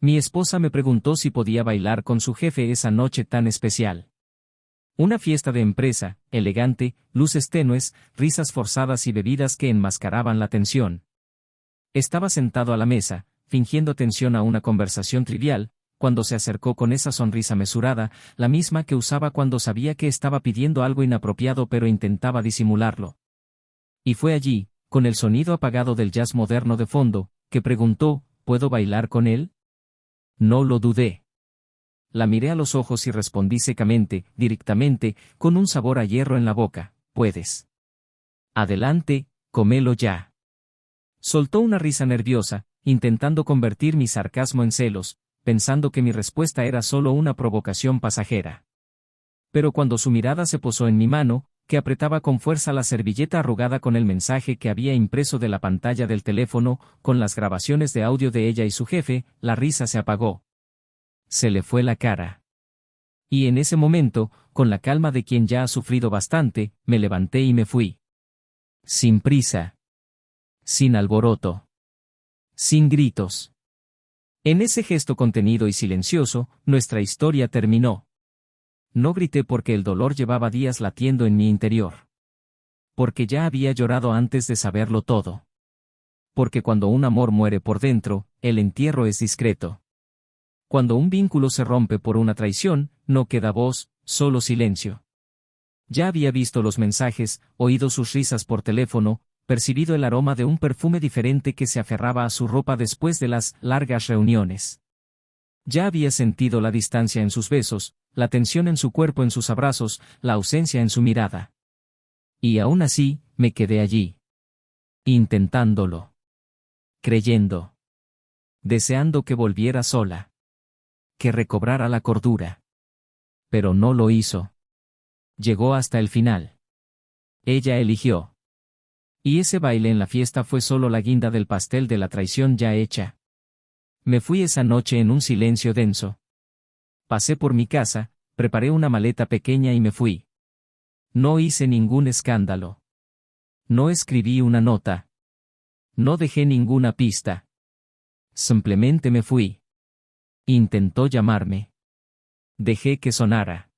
Mi esposa me preguntó si podía bailar con su jefe esa noche tan especial. Una fiesta de empresa, elegante, luces tenues, risas forzadas y bebidas que enmascaraban la tensión. Estaba sentado a la mesa, fingiendo atención a una conversación trivial, cuando se acercó con esa sonrisa mesurada, la misma que usaba cuando sabía que estaba pidiendo algo inapropiado pero intentaba disimularlo. Y fue allí, con el sonido apagado del jazz moderno de fondo, que preguntó, ¿puedo bailar con él? No lo dudé. La miré a los ojos y respondí secamente, directamente, con un sabor a hierro en la boca, puedes. Adelante, cómelo ya. Soltó una risa nerviosa, intentando convertir mi sarcasmo en celos, pensando que mi respuesta era solo una provocación pasajera. Pero cuando su mirada se posó en mi mano, que apretaba con fuerza la servilleta arrugada con el mensaje que había impreso de la pantalla del teléfono, con las grabaciones de audio de ella y su jefe, la risa se apagó. Se le fue la cara. Y en ese momento, con la calma de quien ya ha sufrido bastante, me levanté y me fui. Sin prisa. Sin alboroto. Sin gritos. En ese gesto contenido y silencioso, nuestra historia terminó. No grité porque el dolor llevaba días latiendo en mi interior. Porque ya había llorado antes de saberlo todo. Porque cuando un amor muere por dentro, el entierro es discreto. Cuando un vínculo se rompe por una traición, no queda voz, solo silencio. Ya había visto los mensajes, oído sus risas por teléfono, percibido el aroma de un perfume diferente que se aferraba a su ropa después de las largas reuniones. Ya había sentido la distancia en sus besos, la tensión en su cuerpo en sus abrazos, la ausencia en su mirada. Y aún así, me quedé allí. Intentándolo. Creyendo. Deseando que volviera sola. Que recobrara la cordura. Pero no lo hizo. Llegó hasta el final. Ella eligió. Y ese baile en la fiesta fue solo la guinda del pastel de la traición ya hecha. Me fui esa noche en un silencio denso. Pasé por mi casa, preparé una maleta pequeña y me fui. No hice ningún escándalo. No escribí una nota. No dejé ninguna pista. Simplemente me fui. Intentó llamarme. Dejé que sonara.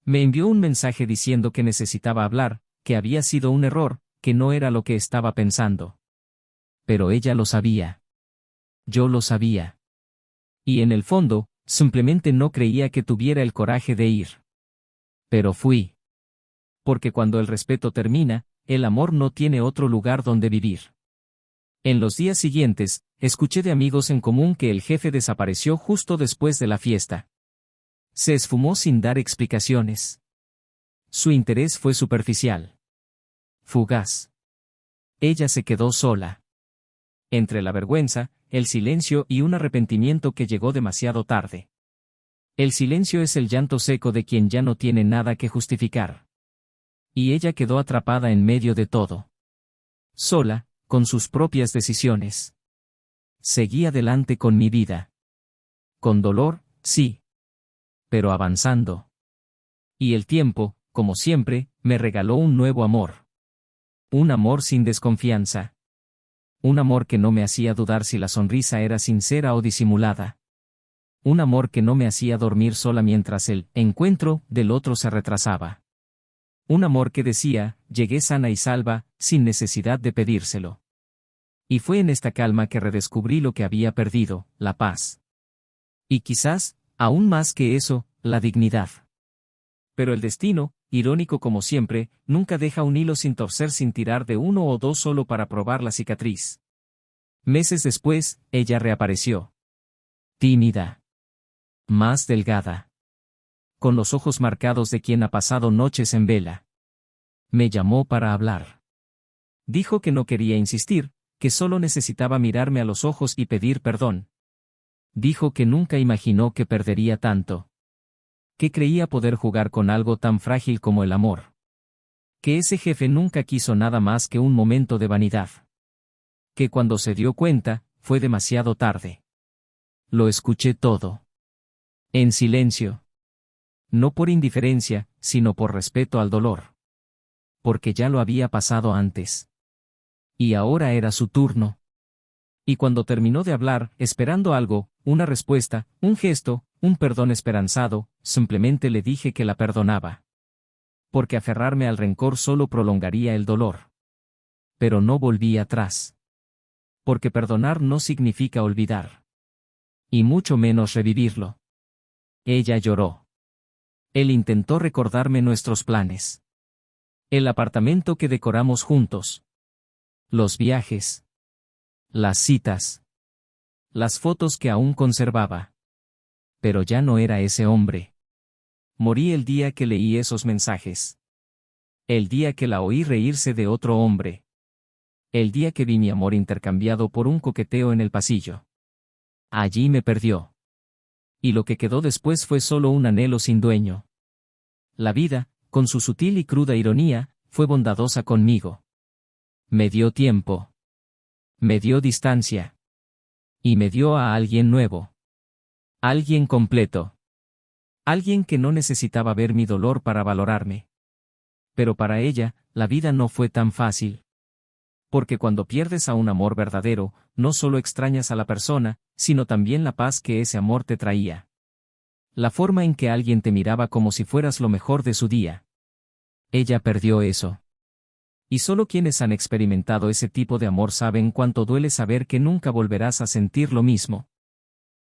Me envió un mensaje diciendo que necesitaba hablar, que había sido un error, que no era lo que estaba pensando. Pero ella lo sabía. Yo lo sabía. Y en el fondo, simplemente no creía que tuviera el coraje de ir. Pero fui. Porque cuando el respeto termina, el amor no tiene otro lugar donde vivir. En los días siguientes, escuché de amigos en común que el jefe desapareció justo después de la fiesta. Se esfumó sin dar explicaciones. Su interés fue superficial. Fugaz. Ella se quedó sola. Entre la vergüenza, el silencio y un arrepentimiento que llegó demasiado tarde. El silencio es el llanto seco de quien ya no tiene nada que justificar. Y ella quedó atrapada en medio de todo. Sola, con sus propias decisiones. Seguí adelante con mi vida. Con dolor, sí. Pero avanzando. Y el tiempo, como siempre, me regaló un nuevo amor. Un amor sin desconfianza. Un amor que no me hacía dudar si la sonrisa era sincera o disimulada. Un amor que no me hacía dormir sola mientras el encuentro del otro se retrasaba. Un amor que decía, llegué sana y salva, sin necesidad de pedírselo. Y fue en esta calma que redescubrí lo que había perdido, la paz. Y quizás, aún más que eso, la dignidad. Pero el destino, irónico como siempre, nunca deja un hilo sin torcer sin tirar de uno o dos solo para probar la cicatriz. Meses después, ella reapareció. Tímida. Más delgada. Con los ojos marcados de quien ha pasado noches en vela. Me llamó para hablar. Dijo que no quería insistir, que solo necesitaba mirarme a los ojos y pedir perdón. Dijo que nunca imaginó que perdería tanto. Que creía poder jugar con algo tan frágil como el amor. Que ese jefe nunca quiso nada más que un momento de vanidad. Que cuando se dio cuenta, fue demasiado tarde. Lo escuché todo. En silencio. No por indiferencia, sino por respeto al dolor. Porque ya lo había pasado antes. Y ahora era su turno. Y cuando terminó de hablar, esperando algo, una respuesta, un gesto, un perdón esperanzado, simplemente le dije que la perdonaba. Porque aferrarme al rencor solo prolongaría el dolor. Pero no volví atrás. Porque perdonar no significa olvidar. Y mucho menos revivirlo. Ella lloró. Él intentó recordarme nuestros planes. El apartamento que decoramos juntos. Los viajes. Las citas. Las fotos que aún conservaba. Pero ya no era ese hombre. Morí el día que leí esos mensajes. El día que la oí reírse de otro hombre. El día que vi mi amor intercambiado por un coqueteo en el pasillo. Allí me perdió. Y lo que quedó después fue solo un anhelo sin dueño. La vida, con su sutil y cruda ironía, fue bondadosa conmigo. Me dio tiempo. Me dio distancia. Y me dio a alguien nuevo. Alguien completo. Alguien que no necesitaba ver mi dolor para valorarme. Pero para ella, la vida no fue tan fácil. Porque cuando pierdes a un amor verdadero, no solo extrañas a la persona, sino también la paz que ese amor te traía. La forma en que alguien te miraba como si fueras lo mejor de su día. Ella perdió eso. Y solo quienes han experimentado ese tipo de amor saben cuánto duele saber que nunca volverás a sentir lo mismo.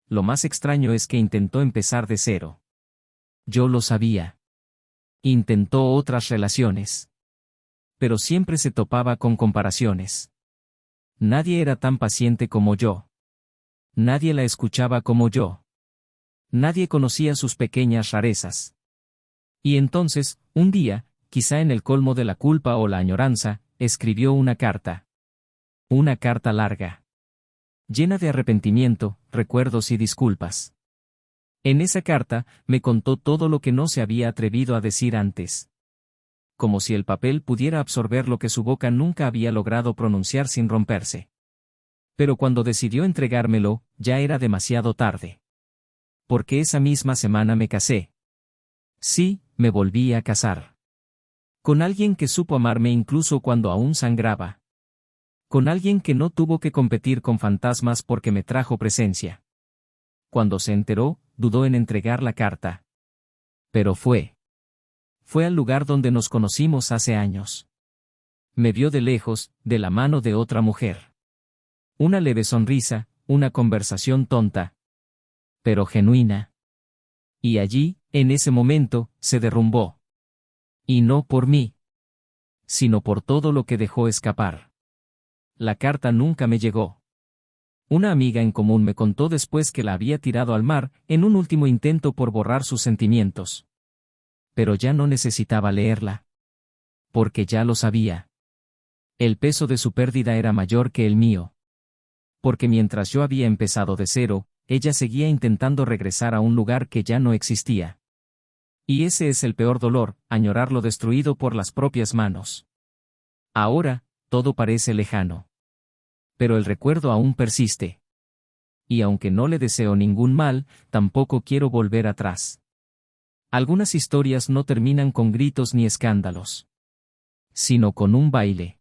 Lo más extraño es que intentó empezar de cero. Yo lo sabía. Intentó otras relaciones. Pero siempre se topaba con comparaciones. Nadie era tan paciente como yo. Nadie la escuchaba como yo. Nadie conocía sus pequeñas rarezas. Y entonces, un día, quizá en el colmo de la culpa o la añoranza, escribió una carta. Una carta larga. Llena de arrepentimiento, recuerdos y disculpas. En esa carta, me contó todo lo que no se había atrevido a decir antes. Como si el papel pudiera absorber lo que su boca nunca había logrado pronunciar sin romperse. Pero cuando decidió entregármelo, ya era demasiado tarde. Porque esa misma semana me casé. Sí, me volví a casar. Con alguien que supo amarme incluso cuando aún sangraba. Con alguien que no tuvo que competir con fantasmas porque me trajo presencia. Cuando se enteró, dudó en entregar la carta. Pero fue. Fue al lugar donde nos conocimos hace años. Me vio de lejos, de la mano de otra mujer. Una leve sonrisa, una conversación tonta. Pero genuina. Y allí, en ese momento, se derrumbó. Y no por mí. Sino por todo lo que dejó escapar. La carta nunca me llegó. Una amiga en común me contó después que la había tirado al mar, en un último intento por borrar sus sentimientos. Pero ya no necesitaba leerla. Porque ya lo sabía. El peso de su pérdida era mayor que el mío. Porque mientras yo había empezado de cero, ella seguía intentando regresar a un lugar que ya no existía. Y ese es el peor dolor, añorar lo destruido por las propias manos. Ahora, todo parece lejano. Pero el recuerdo aún persiste. Y aunque no le deseo ningún mal, tampoco quiero volver atrás. Algunas historias no terminan con gritos ni escándalos. Sino con un baile.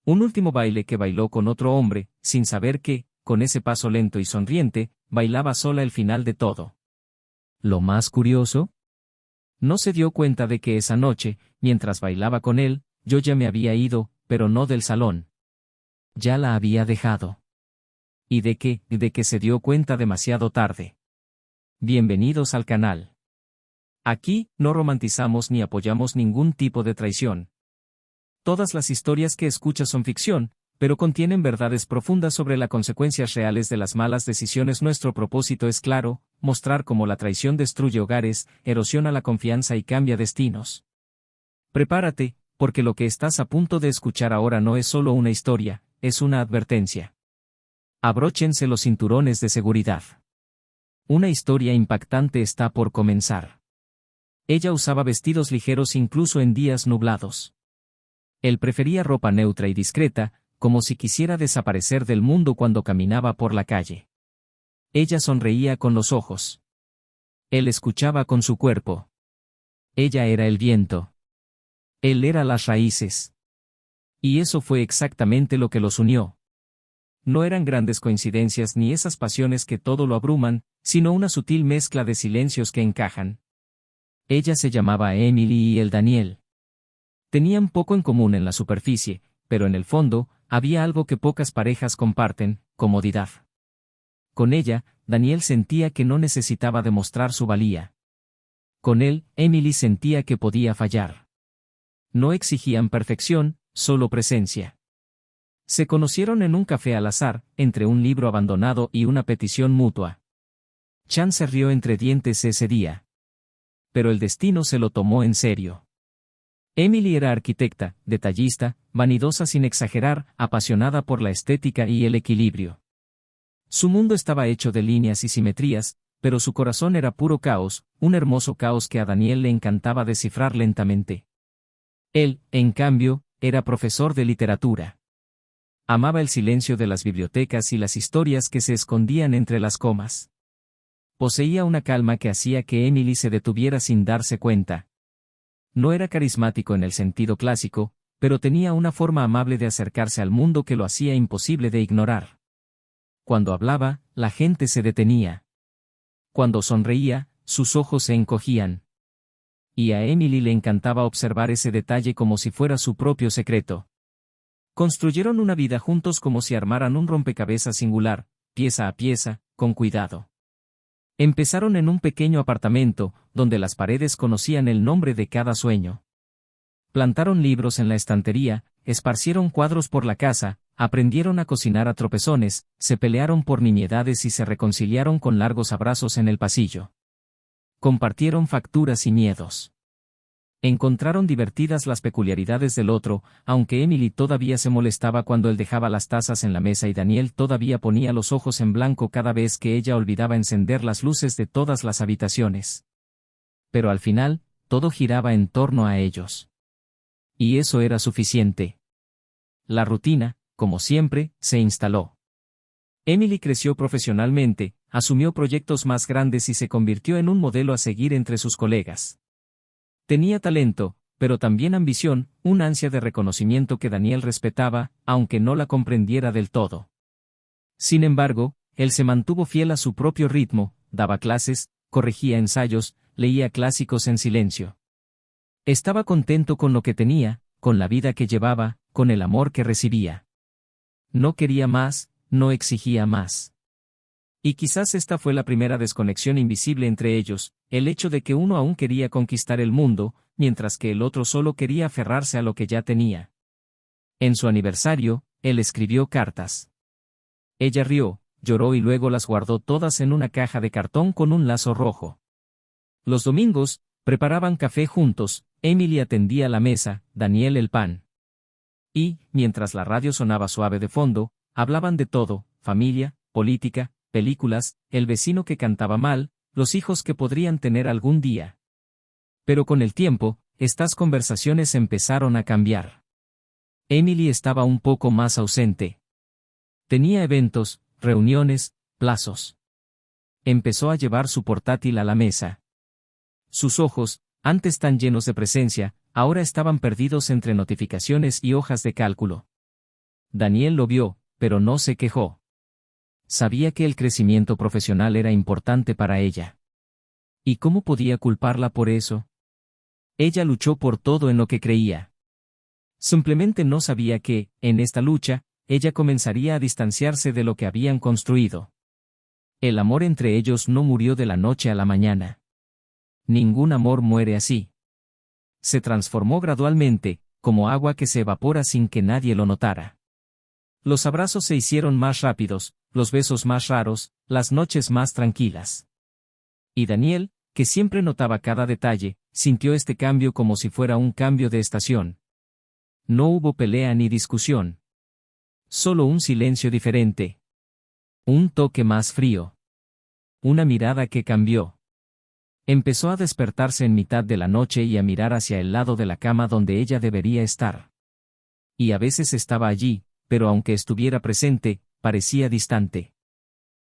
Un último baile que bailó con otro hombre, sin saber que, con ese paso lento y sonriente, bailaba sola el final de todo. Lo más curioso, no se dio cuenta de que esa noche, mientras bailaba con él, yo ya me había ido, pero no del salón. Ya la había dejado. ¿Y de qué? De que se dio cuenta demasiado tarde. Bienvenidos al canal. Aquí, no romantizamos ni apoyamos ningún tipo de traición. Todas las historias que escuchas son ficción, pero contienen verdades profundas sobre las consecuencias reales de las malas decisiones. Nuestro propósito es claro, mostrar cómo la traición destruye hogares, erosiona la confianza y cambia destinos. Prepárate, porque lo que estás a punto de escuchar ahora no es solo una historia, es una advertencia. Abróchense los cinturones de seguridad. Una historia impactante está por comenzar. Ella usaba vestidos ligeros incluso en días nublados. Él prefería ropa neutra y discreta, como si quisiera desaparecer del mundo cuando caminaba por la calle. Ella sonreía con los ojos. Él escuchaba con su cuerpo. Ella era el viento. Él era las raíces. Y eso fue exactamente lo que los unió. No eran grandes coincidencias ni esas pasiones que todo lo abruman, sino una sutil mezcla de silencios que encajan. Ella se llamaba Emily y él Daniel. Tenían poco en común en la superficie, pero en el fondo, había algo que pocas parejas comparten: comodidad. Con ella, Daniel sentía que no necesitaba demostrar su valía. Con él, Emily sentía que podía fallar. No exigían perfección, solo presencia. Se conocieron en un café al azar, entre un libro abandonado y una petición mutua. Chan se rió entre dientes ese día. Pero el destino se lo tomó en serio. Emily era arquitecta, detallista, vanidosa sin exagerar, apasionada por la estética y el equilibrio. Su mundo estaba hecho de líneas y simetrías, pero su corazón era puro caos, un hermoso caos que a Daniel le encantaba descifrar lentamente. Él, en cambio, era profesor de literatura. Amaba el silencio de las bibliotecas y las historias que se escondían entre las comas. Poseía una calma que hacía que Emily se detuviera sin darse cuenta. No era carismático en el sentido clásico, pero tenía una forma amable de acercarse al mundo que lo hacía imposible de ignorar. Cuando hablaba, la gente se detenía. Cuando sonreía, sus ojos se encogían. Y a Emily le encantaba observar ese detalle como si fuera su propio secreto. Construyeron una vida juntos como si armaran un rompecabezas singular, pieza a pieza, con cuidado. Empezaron en un pequeño apartamento, donde las paredes conocían el nombre de cada sueño. Plantaron libros en la estantería, esparcieron cuadros por la casa, aprendieron a cocinar a tropezones, se pelearon por nimiedades y se reconciliaron con largos abrazos en el pasillo. Compartieron facturas y miedos. Encontraron divertidas las peculiaridades del otro, aunque Emily todavía se molestaba cuando él dejaba las tazas en la mesa y Daniel todavía ponía los ojos en blanco cada vez que ella olvidaba encender las luces de todas las habitaciones. Pero al final, todo giraba en torno a ellos. Y eso era suficiente. La rutina, como siempre, se instaló. Emily creció profesionalmente, asumió proyectos más grandes y se convirtió en un modelo a seguir entre sus colegas. Tenía talento, pero también ambición, un ansia de reconocimiento que Daniel respetaba, aunque no la comprendiera del todo. Sin embargo, él se mantuvo fiel a su propio ritmo, daba clases, corregía ensayos, leía clásicos en silencio. Estaba contento con lo que tenía, con la vida que llevaba, con el amor que recibía. No quería más, no exigía más. Y quizás esta fue la primera desconexión invisible entre ellos, el hecho de que uno aún quería conquistar el mundo, mientras que el otro solo quería aferrarse a lo que ya tenía. En su aniversario, él escribió cartas. Ella rió, lloró y luego las guardó todas en una caja de cartón con un lazo rojo. Los domingos, preparaban café juntos, Emily atendía la mesa, Daniel el pan. Y, mientras la radio sonaba suave de fondo, hablaban de todo: familia, política, películas, el vecino que cantaba mal, los hijos que podrían tener algún día. Pero con el tiempo, estas conversaciones empezaron a cambiar. Emily estaba un poco más ausente. Tenía eventos, reuniones, plazos. Empezó a llevar su portátil a la mesa. Sus ojos, antes tan llenos de presencia, ahora estaban perdidos entre notificaciones y hojas de cálculo. Daniel lo vio, pero no se quejó. Sabía que el crecimiento profesional era importante para ella. ¿Y cómo podía culparla por eso? Ella luchó por todo en lo que creía. Simplemente no sabía que, en esta lucha, ella comenzaría a distanciarse de lo que habían construido. El amor entre ellos no murió de la noche a la mañana. Ningún amor muere así. Se transformó gradualmente, como agua que se evapora sin que nadie lo notara. Los abrazos se hicieron más rápidos, los besos más raros, las noches más tranquilas. Y Daniel, que siempre notaba cada detalle, sintió este cambio como si fuera un cambio de estación. No hubo pelea ni discusión. Solo un silencio diferente. Un toque más frío. Una mirada que cambió. Empezó a despertarse en mitad de la noche y a mirar hacia el lado de la cama donde ella debería estar. Y a veces estaba allí, pero aunque estuviera presente, parecía distante.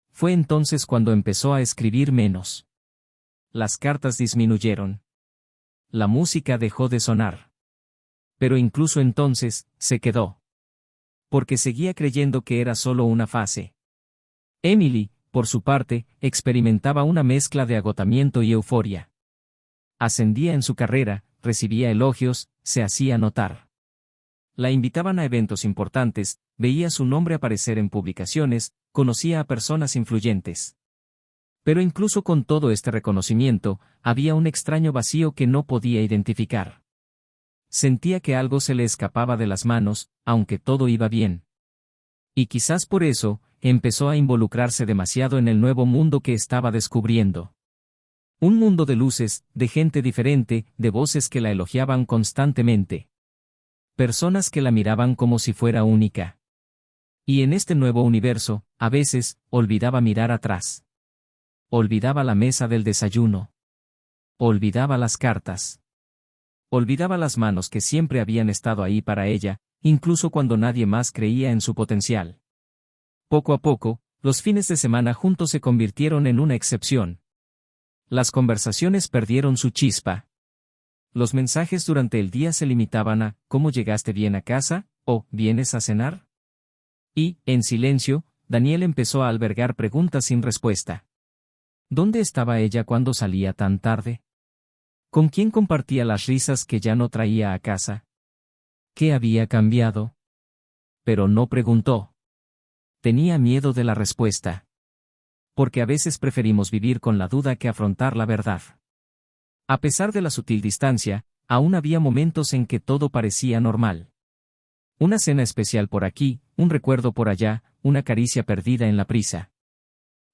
Fue entonces cuando empezó a escribir menos. Las cartas disminuyeron. La música dejó de sonar. Pero incluso entonces, se quedó. porque seguía creyendo que era solo una fase. Emily, por su parte, experimentaba una mezcla de agotamiento y euforia. Ascendía en su carrera, recibía elogios, se hacía notar. La invitaban a eventos importantes, veía su nombre aparecer en publicaciones, conocía a personas influyentes. Pero incluso con todo este reconocimiento, había un extraño vacío que no podía identificar. Sentía que algo se le escapaba de las manos, aunque todo iba bien. Y quizás por eso, empezó a involucrarse demasiado en el nuevo mundo que estaba descubriendo. Un mundo de luces, de gente diferente, de voces que la elogiaban constantemente. Personas que la miraban como si fuera única. Y en este nuevo universo, a veces, olvidaba mirar atrás. Olvidaba la mesa del desayuno. Olvidaba las cartas. Olvidaba las manos que siempre habían estado ahí para ella, incluso cuando nadie más creía en su potencial. Poco a poco, los fines de semana juntos se convirtieron en una excepción. Las conversaciones perdieron su chispa. Los mensajes durante el día se limitaban a ¿cómo llegaste bien a casa? O ¿vienes a cenar? Y, en silencio, Daniel empezó a albergar preguntas sin respuesta. ¿Dónde estaba ella cuando salía tan tarde? ¿Con quién compartía las risas que ya no traía a casa? ¿Qué había cambiado? Pero no preguntó. Tenía miedo de la respuesta. Porque a veces preferimos vivir con la duda que afrontar la verdad. A pesar de la sutil distancia, aún había momentos en que todo parecía normal. Una cena especial por aquí, un recuerdo por allá, una caricia perdida en la prisa.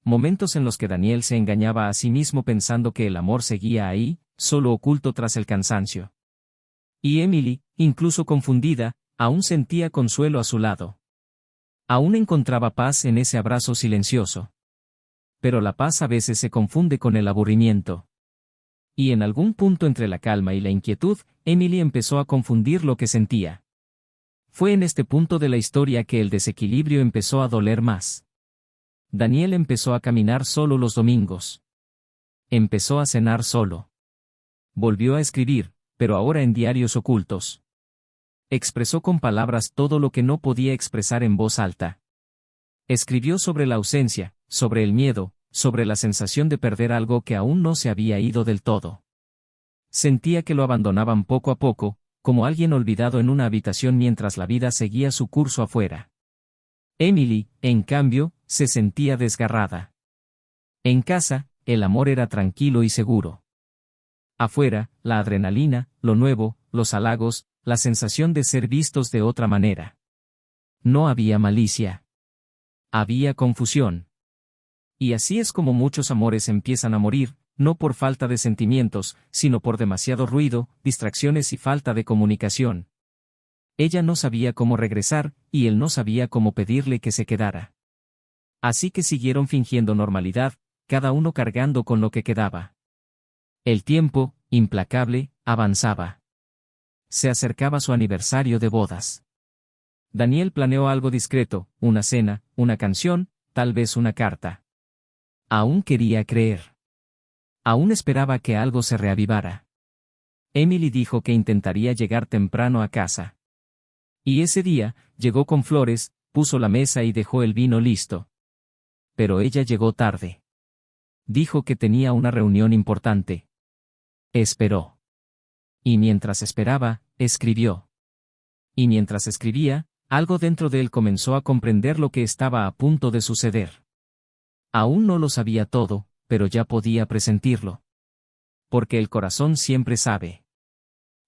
Momentos en los que Daniel se engañaba a sí mismo pensando que el amor seguía ahí, solo oculto tras el cansancio. Y Emily, incluso confundida, aún sentía consuelo a su lado. Aún encontraba paz en ese abrazo silencioso. Pero la paz a veces se confunde con el aburrimiento. Y en algún punto entre la calma y la inquietud, Emily empezó a confundir lo que sentía. Fue en este punto de la historia que el desequilibrio empezó a doler más. Daniel empezó a caminar solo los domingos. Empezó a cenar solo. Volvió a escribir, pero ahora en diarios ocultos. Expresó con palabras todo lo que no podía expresar en voz alta. Escribió sobre la ausencia, sobre el miedo, sobre la sensación de perder algo que aún no se había ido del todo. Sentía que lo abandonaban poco a poco, como alguien olvidado en una habitación mientras la vida seguía su curso afuera. Emily, en cambio, se sentía desgarrada. En casa, el amor era tranquilo y seguro. Afuera, la adrenalina, lo nuevo, los halagos, la sensación de ser vistos de otra manera. No había malicia. Había confusión. Y así es como muchos amores empiezan a morir, no por falta de sentimientos, sino por demasiado ruido, distracciones y falta de comunicación. Ella no sabía cómo regresar, y él no sabía cómo pedirle que se quedara. Así que siguieron fingiendo normalidad, cada uno cargando con lo que quedaba. El tiempo, implacable, avanzaba. Se acercaba su aniversario de bodas. Daniel planeó algo discreto, una cena, una canción, tal vez una carta. Aún quería creer. Aún esperaba que algo se reavivara. Emily dijo que intentaría llegar temprano a casa. Y ese día, llegó con flores, puso la mesa y dejó el vino listo. Pero ella llegó tarde. Dijo que tenía una reunión importante. Esperó. Y mientras esperaba, escribió. Y mientras escribía, algo dentro de él comenzó a comprender lo que estaba a punto de suceder. Aún no lo sabía todo, pero ya podía presentirlo. Porque el corazón siempre sabe.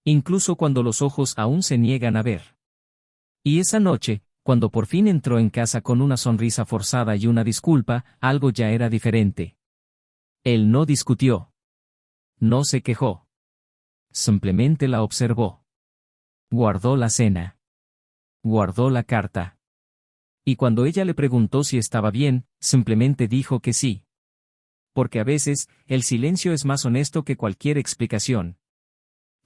Incluso cuando los ojos aún se niegan a ver. Y esa noche, cuando por fin entró en casa con una sonrisa forzada y una disculpa, algo ya era diferente. Él no discutió. No se quejó. Simplemente la observó. Guardó la cena. Guardó la carta. Y cuando ella le preguntó si estaba bien, simplemente dijo que sí. Porque a veces, el silencio es más honesto que cualquier explicación.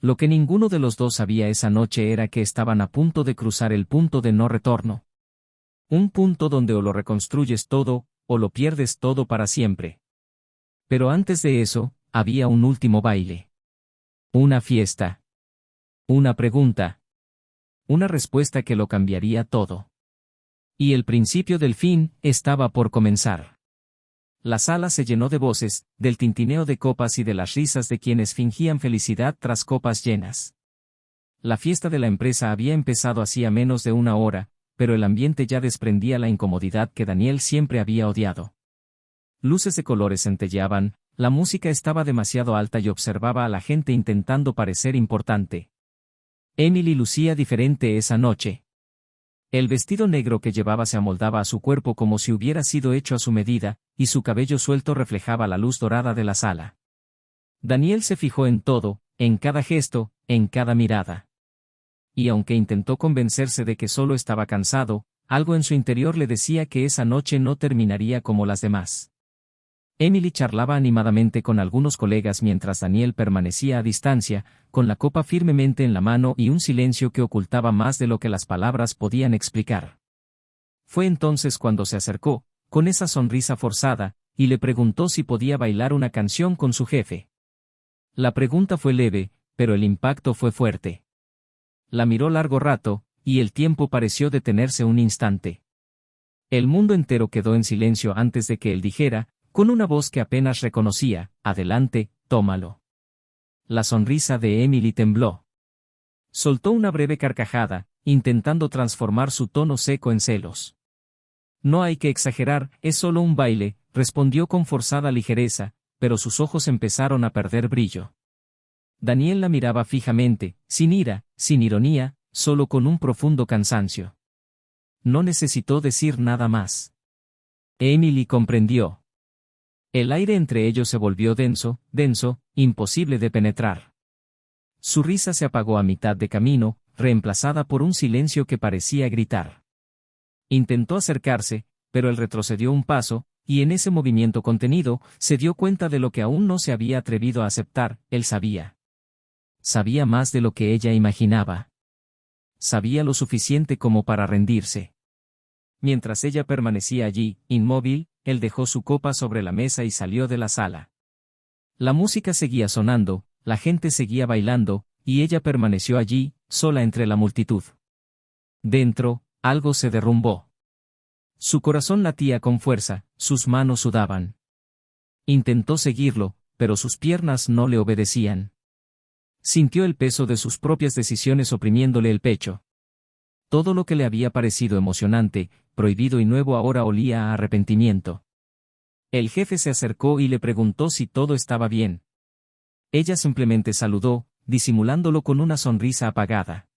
Lo que ninguno de los dos sabía esa noche era que estaban a punto de cruzar el punto de no retorno. Un punto donde o lo reconstruyes todo, o lo pierdes todo para siempre. Pero antes de eso, había un último baile. Una fiesta. Una pregunta. Una respuesta que lo cambiaría todo. Y el principio del fin estaba por comenzar. La sala se llenó de voces, del tintineo de copas y de las risas de quienes fingían felicidad tras copas llenas. La fiesta de la empresa había empezado hacía menos de una hora, pero el ambiente ya desprendía la incomodidad que Daniel siempre había odiado. Luces de colores centelleaban, la música estaba demasiado alta y observaba a la gente intentando parecer importante. Emily lucía diferente esa noche. El vestido negro que llevaba se amoldaba a su cuerpo como si hubiera sido hecho a su medida, y su cabello suelto reflejaba la luz dorada de la sala. Daniel se fijó en todo, en cada gesto, en cada mirada. Y aunque intentó convencerse de que solo estaba cansado, algo en su interior le decía que esa noche no terminaría como las demás. Emily charlaba animadamente con algunos colegas mientras Daniel permanecía a distancia, con la copa firmemente en la mano y un silencio que ocultaba más de lo que las palabras podían explicar. Fue entonces cuando se acercó, con esa sonrisa forzada, y le preguntó si podía bailar una canción con su jefe. La pregunta fue leve, pero el impacto fue fuerte. La miró largo rato, y el tiempo pareció detenerse un instante. El mundo entero quedó en silencio antes de que él dijera, con una voz que apenas reconocía, «Adelante, tómalo». La sonrisa de Emily tembló. Soltó una breve carcajada, intentando transformar su tono seco en celos. «No hay que exagerar, es solo un baile», respondió con forzada ligereza, pero sus ojos empezaron a perder brillo. Daniel la miraba fijamente, sin ira, sin ironía, solo con un profundo cansancio. No necesitó decir nada más. Emily comprendió. El aire entre ellos se volvió denso, imposible de penetrar. Su risa se apagó a mitad de camino, reemplazada por un silencio que parecía gritar. Intentó acercarse, pero él retrocedió un paso, y en ese movimiento contenido, se dio cuenta de lo que aún no se había atrevido a aceptar, él sabía. Sabía más de lo que ella imaginaba. Sabía lo suficiente como para rendirse. Mientras ella permanecía allí, inmóvil, él dejó su copa sobre la mesa y salió de la sala. La música seguía sonando, la gente seguía bailando, y ella permaneció allí, sola entre la multitud. Dentro, algo se derrumbó. Su corazón latía con fuerza, sus manos sudaban. Intentó seguirlo, pero sus piernas no le obedecían. Sintió el peso de sus propias decisiones oprimiéndole el pecho. Todo lo que le había parecido emocionante, prohibido y nuevo ahora olía a arrepentimiento. El jefe se acercó y le preguntó si todo estaba bien. Ella simplemente saludó, disimulándolo con una sonrisa apagada.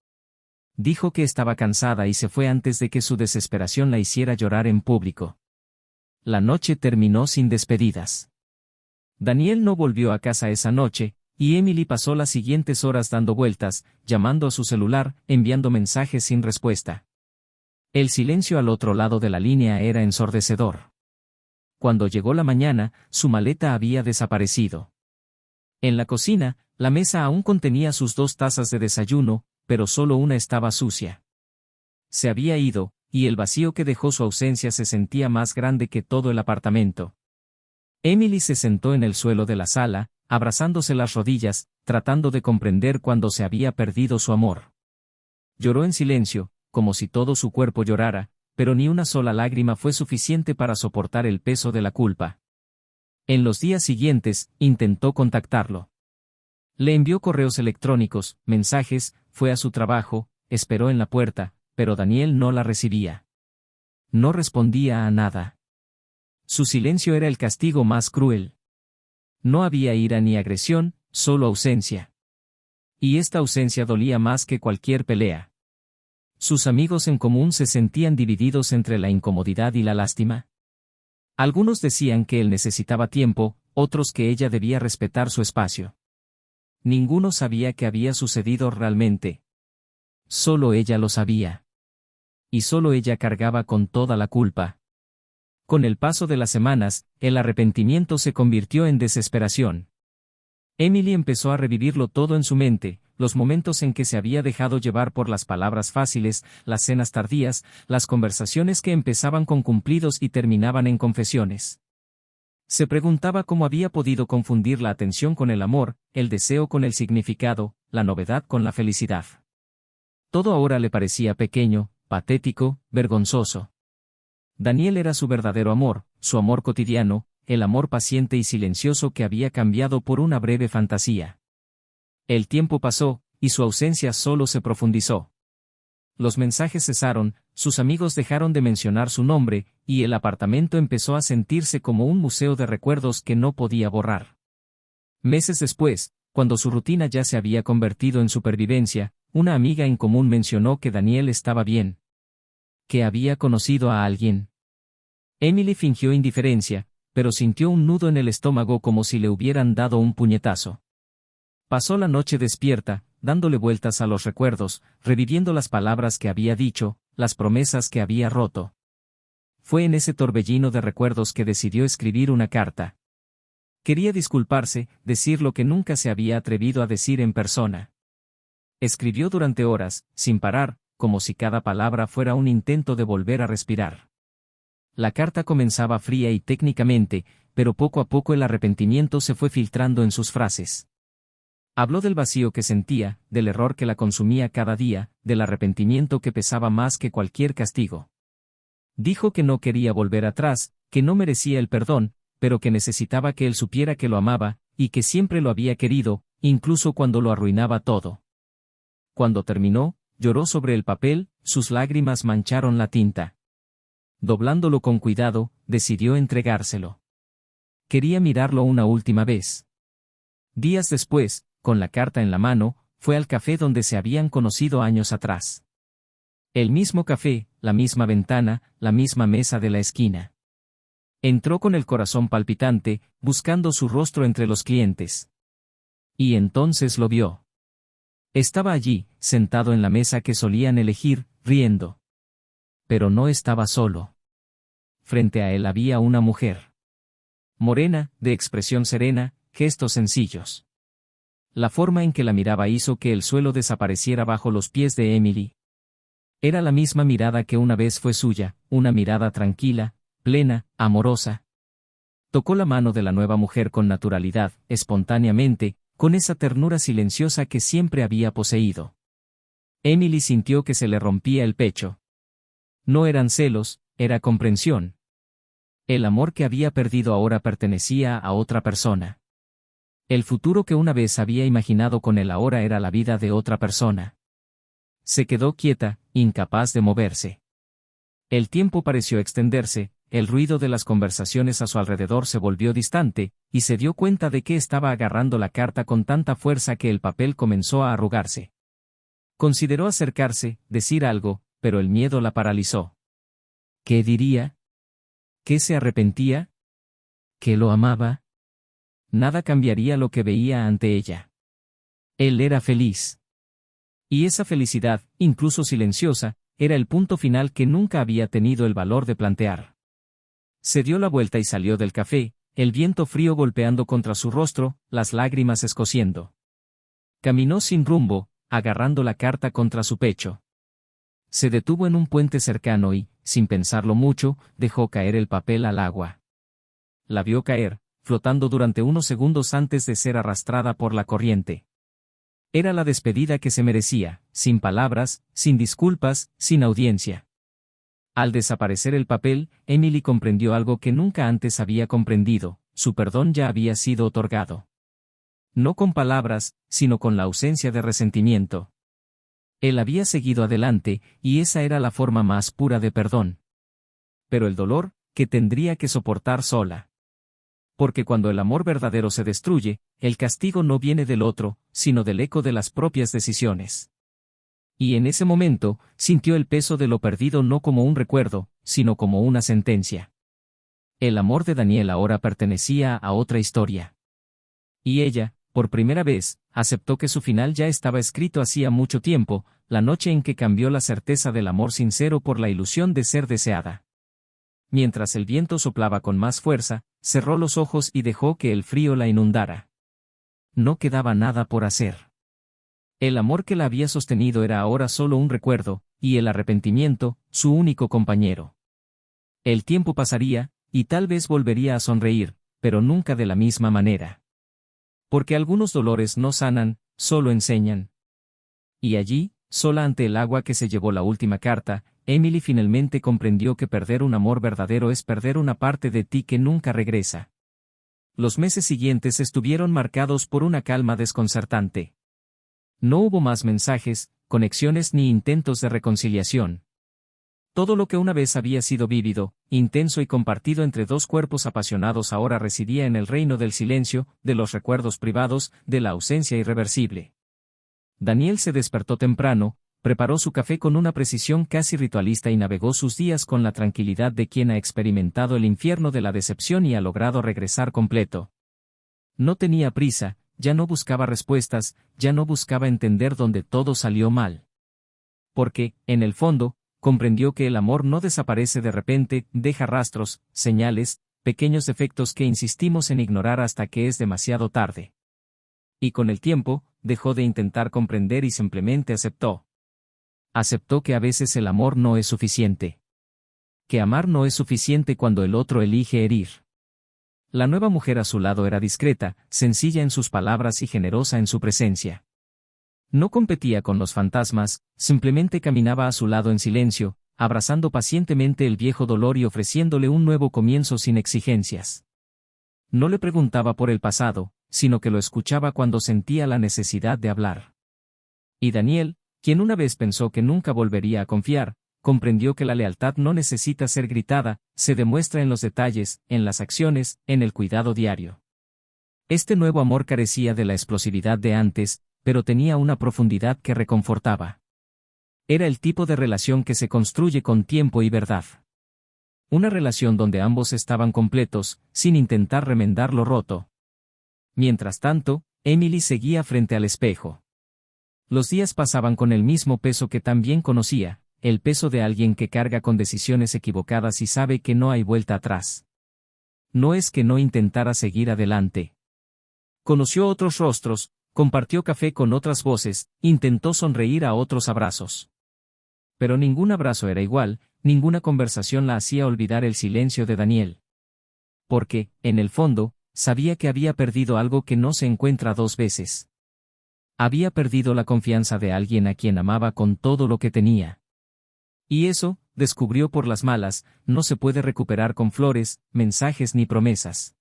Dijo que estaba cansada y se fue antes de que su desesperación la hiciera llorar en público. La noche terminó sin despedidas. Daniel no volvió a casa esa noche, y Emily pasó las siguientes horas dando vueltas, llamando a su celular, enviando mensajes sin respuesta. El silencio al otro lado de la línea era ensordecedor. Cuando llegó la mañana, su maleta había desaparecido. En la cocina, la mesa aún contenía sus 2 tazas de desayuno, pero solo una estaba sucia. Se había ido, y el vacío que dejó su ausencia se sentía más grande que todo el apartamento. Emily se sentó en el suelo de la sala, abrazándose las rodillas, tratando de comprender cuándo se había perdido su amor. Lloró en silencio, como si todo su cuerpo llorara, pero ni una sola lágrima fue suficiente para soportar el peso de la culpa. En los días siguientes, intentó contactarlo. Le envió correos electrónicos, mensajes, fue a su trabajo, esperó en la puerta, pero Daniel no la recibía. No respondía a nada. Su silencio era el castigo más cruel. No había ira ni agresión, solo ausencia. Y esta ausencia dolía más que cualquier pelea. Sus amigos en común se sentían divididos entre la incomodidad y la lástima. Algunos decían que él necesitaba tiempo, otros que ella debía respetar su espacio. Ninguno sabía qué había sucedido realmente. Solo ella lo sabía. Y solo ella cargaba con toda la culpa. Con el paso de las semanas, el arrepentimiento se convirtió en desesperación. Emily empezó a revivirlo todo en su mente, los momentos en que se había dejado llevar por las palabras fáciles, las cenas tardías, las conversaciones que empezaban con cumplidos y terminaban en confesiones. Se preguntaba cómo había podido confundir la atención con el amor, el deseo con el significado, la novedad con la felicidad. Todo ahora le parecía pequeño, patético, vergonzoso. Daniel era su verdadero amor, su amor cotidiano, el amor paciente y silencioso que había cambiado por una breve fantasía. El tiempo pasó, y su ausencia solo se profundizó. Los mensajes cesaron, sus amigos dejaron de mencionar su nombre, y el apartamento empezó a sentirse como un museo de recuerdos que no podía borrar. Meses después, cuando su rutina ya se había convertido en supervivencia, una amiga en común mencionó que Daniel estaba bien. Que había conocido a alguien. Emily fingió indiferencia, pero sintió un nudo en el estómago como si le hubieran dado un puñetazo. Pasó la noche despierta, dándole vueltas a los recuerdos, reviviendo las palabras que había dicho, las promesas que había roto. Fue en ese torbellino de recuerdos que decidió escribir una carta. Quería disculparse, decir lo que nunca se había atrevido a decir en persona. Escribió durante horas, sin parar, como si cada palabra fuera un intento de volver a respirar. La carta comenzaba fría y técnicamente, pero poco a poco el arrepentimiento se fue filtrando en sus frases. Habló del vacío que sentía, del error que la consumía cada día, del arrepentimiento que pesaba más que cualquier castigo. Dijo que no quería volver atrás, que no merecía el perdón, pero que necesitaba que él supiera que lo amaba, y que siempre lo había querido, incluso cuando lo arruinaba todo. Cuando terminó, lloró sobre el papel, sus lágrimas mancharon la tinta. Doblándolo con cuidado, decidió entregárselo. Quería mirarlo una última vez. Días después, con la carta en la mano, fue al café donde se habían conocido años atrás. El mismo café, la misma ventana, la misma mesa de la esquina. Entró con el corazón palpitante, buscando su rostro entre los clientes. Y entonces lo vio. Estaba allí, sentado en la mesa que solían elegir, riendo. Pero no estaba solo. Frente a él había una mujer. Morena, de expresión serena, gestos sencillos. La forma en que la miraba hizo que el suelo desapareciera bajo los pies de Emily. Era la misma mirada que una vez fue suya, una mirada tranquila, plena, amorosa. Tocó la mano de la nueva mujer con naturalidad, espontáneamente, con esa ternura silenciosa que siempre había poseído. Emily sintió que se le rompía el pecho. No eran celos, era comprensión. El amor que había perdido ahora pertenecía a otra persona. El futuro que una vez había imaginado con él ahora era la vida de otra persona. Se quedó quieta, incapaz de moverse. El tiempo pareció extenderse, el ruido de las conversaciones a su alrededor se volvió distante, y se dio cuenta de que estaba agarrando la carta con tanta fuerza que el papel comenzó a arrugarse. Consideró acercarse, decir algo, pero el miedo la paralizó. ¿Qué diría? ¿Qué se arrepentía? ¿Que lo amaba? Nada cambiaría lo que veía ante ella. Él era feliz. Y esa felicidad, incluso silenciosa, era el punto final que nunca había tenido el valor de plantear. Se dio la vuelta y salió del café, el viento frío golpeando contra su rostro, las lágrimas escociendo. Caminó sin rumbo, agarrando la carta contra su pecho. Se detuvo en un puente cercano y, sin pensarlo mucho, dejó caer el papel al agua. La vio caer, flotando durante unos segundos antes de ser arrastrada por la corriente. Era la despedida que se merecía, sin palabras, sin disculpas, sin audiencia. Al desaparecer el papel, Emily comprendió algo que nunca antes había comprendido: su perdón ya había sido otorgado. No con palabras, sino con la ausencia de resentimiento. Él había seguido adelante, y esa era la forma más pura de perdón. Pero el dolor, que tendría que soportar sola. Porque cuando el amor verdadero se destruye, el castigo no viene del otro, sino del eco de las propias decisiones. Y en ese momento, sintió el peso de lo perdido no como un recuerdo, sino como una sentencia. El amor de Daniel ahora pertenecía a otra historia. Y ella, por primera vez, aceptó que su final ya estaba escrito hacía mucho tiempo, la noche en que cambió la certeza del amor sincero por la ilusión de ser deseada. Mientras el viento soplaba con más fuerza, cerró los ojos y dejó que el frío la inundara. No quedaba nada por hacer. El amor que la había sostenido era ahora solo un recuerdo, y el arrepentimiento, su único compañero. El tiempo pasaría, y tal vez volvería a sonreír, pero nunca de la misma manera. Porque algunos dolores no sanan, solo enseñan. Y allí, sola ante el agua que se llevó la última carta, Emily finalmente comprendió que perder un amor verdadero es perder una parte de ti que nunca regresa. Los meses siguientes estuvieron marcados por una calma desconcertante. No hubo más mensajes, conexiones ni intentos de reconciliación. Todo lo que una vez había sido vívido, intenso y compartido entre dos cuerpos apasionados ahora residía en el reino del silencio, de los recuerdos privados, de la ausencia irreversible. Daniel se despertó temprano, preparó su café con una precisión casi ritualista y navegó sus días con la tranquilidad de quien ha experimentado el infierno de la decepción y ha logrado regresar completo. No tenía prisa, ya no buscaba respuestas, ya no buscaba entender dónde todo salió mal. Porque, en el fondo, comprendió que el amor no desaparece de repente, deja rastros, señales, pequeños defectos que insistimos en ignorar hasta que es demasiado tarde. Y con el tiempo, dejó de intentar comprender y simplemente aceptó. Aceptó que a veces el amor no es suficiente. Que amar no es suficiente cuando el otro elige herir. La nueva mujer a su lado era discreta, sencilla en sus palabras y generosa en su presencia. No competía con los fantasmas, simplemente caminaba a su lado en silencio, abrazando pacientemente el viejo dolor y ofreciéndole un nuevo comienzo sin exigencias. No le preguntaba por el pasado, sino que lo escuchaba cuando sentía la necesidad de hablar. Y Daniel, quien una vez pensó que nunca volvería a confiar, comprendió que la lealtad no necesita ser gritada, se demuestra en los detalles, en las acciones, en el cuidado diario. Este nuevo amor carecía de la explosividad de antes, pero tenía una profundidad que reconfortaba. Era el tipo de relación que se construye con tiempo y verdad. Una relación donde ambos estaban completos, sin intentar remendar lo roto. Mientras tanto, Emily seguía frente al espejo. Los días pasaban con el mismo peso que también conocía, el peso de alguien que carga con decisiones equivocadas y sabe que no hay vuelta atrás. No es que no intentara seguir adelante. Conoció otros rostros, compartió café con otras voces, intentó sonreír a otros abrazos. Pero ningún abrazo era igual, ninguna conversación la hacía olvidar el silencio de Daniel. Porque, en el fondo, sabía que había perdido algo que no se encuentra dos veces. Había perdido la confianza de alguien a quien amaba con todo lo que tenía. Y eso, descubrió por las malas, no se puede recuperar con flores, mensajes ni promesas.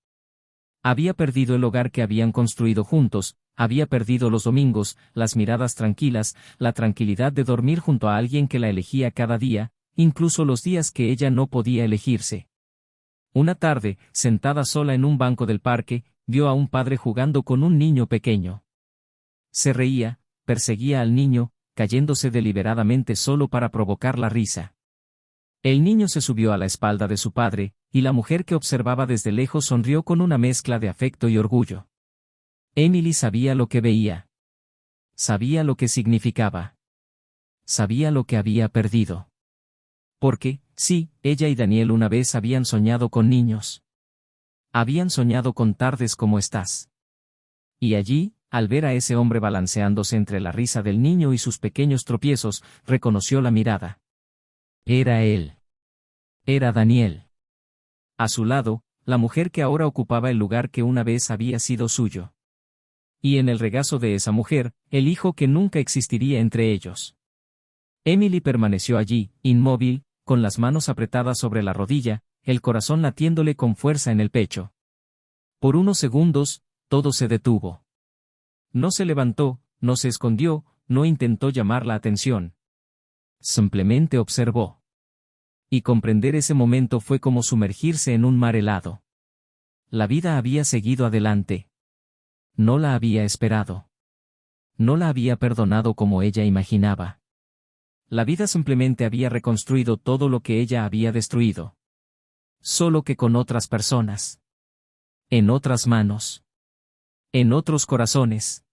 Había perdido el hogar que habían construido juntos, había perdido los domingos, las miradas tranquilas, la tranquilidad de dormir junto a alguien que la elegía cada día, incluso los días que ella no podía elegirse. Una tarde, sentada sola en un banco del parque, vio a un padre jugando con un niño pequeño. Se reía, perseguía al niño, cayéndose deliberadamente solo para provocar la risa. El niño se subió a la espalda de su padre, y la mujer que observaba desde lejos sonrió con una mezcla de afecto y orgullo. Emily sabía lo que veía. Sabía lo que significaba. Sabía lo que había perdido. Porque, sí, ella y Daniel una vez habían soñado con niños. Habían soñado con tardes como estas. Y allí, al ver a ese hombre balanceándose entre la risa del niño y sus pequeños tropiezos, reconoció la mirada. Era él. Era Daniel. A su lado, la mujer que ahora ocupaba el lugar que una vez había sido suyo. Y en el regazo de esa mujer, el hijo que nunca existiría entre ellos. Emily permaneció allí, inmóvil, con las manos apretadas sobre la rodilla, el corazón latiéndole con fuerza en el pecho. Por unos segundos, todo se detuvo. No se levantó, no se escondió, no intentó llamar la atención. Simplemente observó. Y comprender ese momento fue como sumergirse en un mar helado. La vida había seguido adelante. No la había esperado. No la había perdonado como ella imaginaba. La vida simplemente había reconstruido todo lo que ella había destruido. Solo que con otras personas. En otras manos. En otros corazones.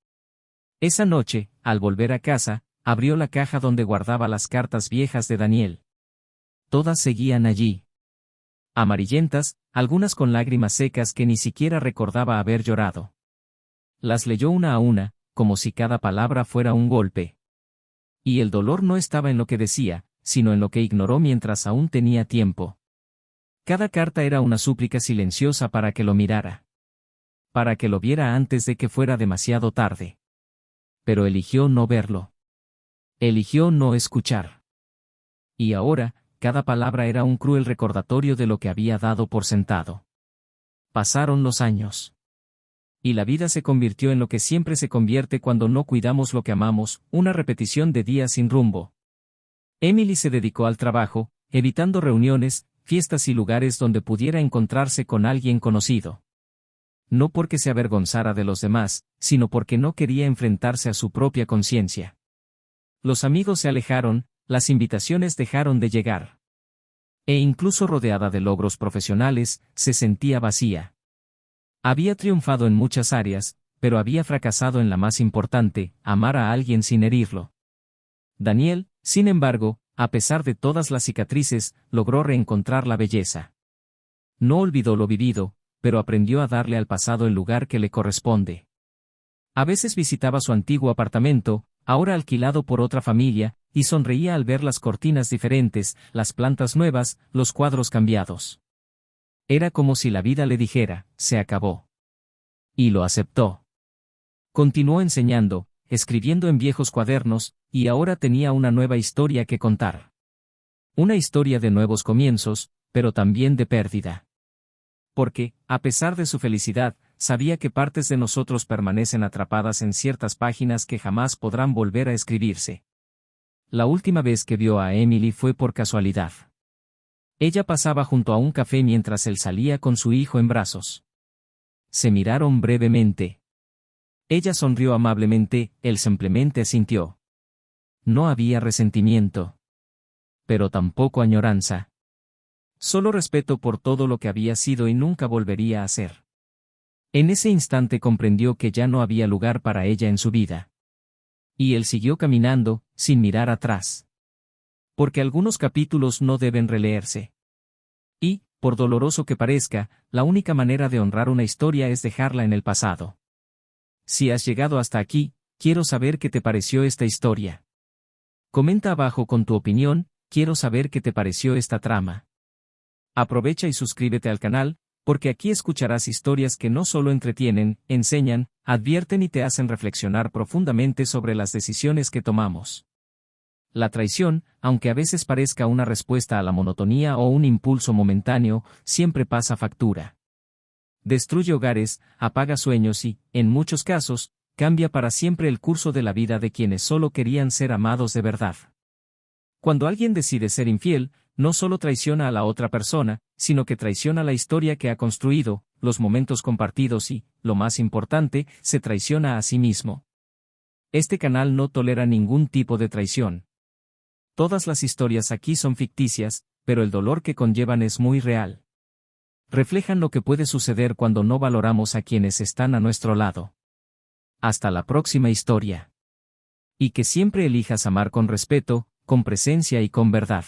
Esa noche, al volver a casa, abrió la caja donde guardaba las cartas viejas de Daniel. Todas seguían allí. Amarillentas, algunas con lágrimas secas que ni siquiera recordaba haber llorado. Las leyó una a una, como si cada palabra fuera un golpe. Y el dolor no estaba en lo que decía, sino en lo que ignoró mientras aún tenía tiempo. Cada carta era una súplica silenciosa para que lo mirara. Para que lo viera antes de que fuera demasiado tarde. Pero eligió no verlo. Eligió no escuchar. Y ahora, cada palabra era un cruel recordatorio de lo que había dado por sentado. Pasaron los años. Y la vida se convirtió en lo que siempre se convierte cuando no cuidamos lo que amamos, una repetición de días sin rumbo. Emily se dedicó al trabajo, evitando reuniones, fiestas y lugares donde pudiera encontrarse con alguien conocido. No porque se avergonzara de los demás, sino porque no quería enfrentarse a su propia conciencia. Los amigos se alejaron, las invitaciones dejaron de llegar. E incluso rodeada de logros profesionales, se sentía vacía. Había triunfado en muchas áreas, pero había fracasado en la más importante, amar a alguien sin herirlo. Daniel, sin embargo, a pesar de todas las cicatrices, logró reencontrar la belleza. No olvidó lo vivido, pero aprendió a darle al pasado el lugar que le corresponde. A veces visitaba su antiguo apartamento, ahora alquilado por otra familia, y sonreía al ver las cortinas diferentes, las plantas nuevas, los cuadros cambiados. Era como si la vida le dijera, se acabó. Y lo aceptó. Continuó enseñando, escribiendo en viejos cuadernos, y ahora tenía una nueva historia que contar. Una historia de nuevos comienzos, pero también de pérdida. Porque, a pesar de su felicidad, sabía que partes de nosotros permanecen atrapadas en ciertas páginas que jamás podrán volver a escribirse. La última vez que vio a Emily fue por casualidad. Ella pasaba junto a un café mientras él salía con su hijo en brazos. Se miraron brevemente. Ella sonrió amablemente, él simplemente asintió. No había resentimiento. Pero tampoco añoranza. Solo respeto por todo lo que había sido y nunca volvería a ser. En ese instante comprendió que ya no había lugar para ella en su vida. Y él siguió caminando, sin mirar atrás. Porque algunos capítulos no deben releerse. Y, por doloroso que parezca, la única manera de honrar una historia es dejarla en el pasado. Si has llegado hasta aquí, quiero saber qué te pareció esta historia. Comenta abajo con tu opinión, quiero saber qué te pareció esta trama. Aprovecha y suscríbete al canal, porque aquí escucharás historias que no solo entretienen, enseñan, advierten y te hacen reflexionar profundamente sobre las decisiones que tomamos. La traición, aunque a veces parezca una respuesta a la monotonía o un impulso momentáneo, siempre pasa factura. Destruye hogares, apaga sueños y, en muchos casos, cambia para siempre el curso de la vida de quienes solo querían ser amados de verdad. Cuando alguien decide ser infiel, no solo traiciona a la otra persona, sino que traiciona la historia que ha construido, los momentos compartidos y, lo más importante, se traiciona a sí mismo. Este canal no tolera ningún tipo de traición. Todas las historias aquí son ficticias, pero el dolor que conllevan es muy real. Reflejan lo que puede suceder cuando no valoramos a quienes están a nuestro lado. Hasta la próxima historia. Y que siempre elijas amar con respeto, con presencia y con verdad.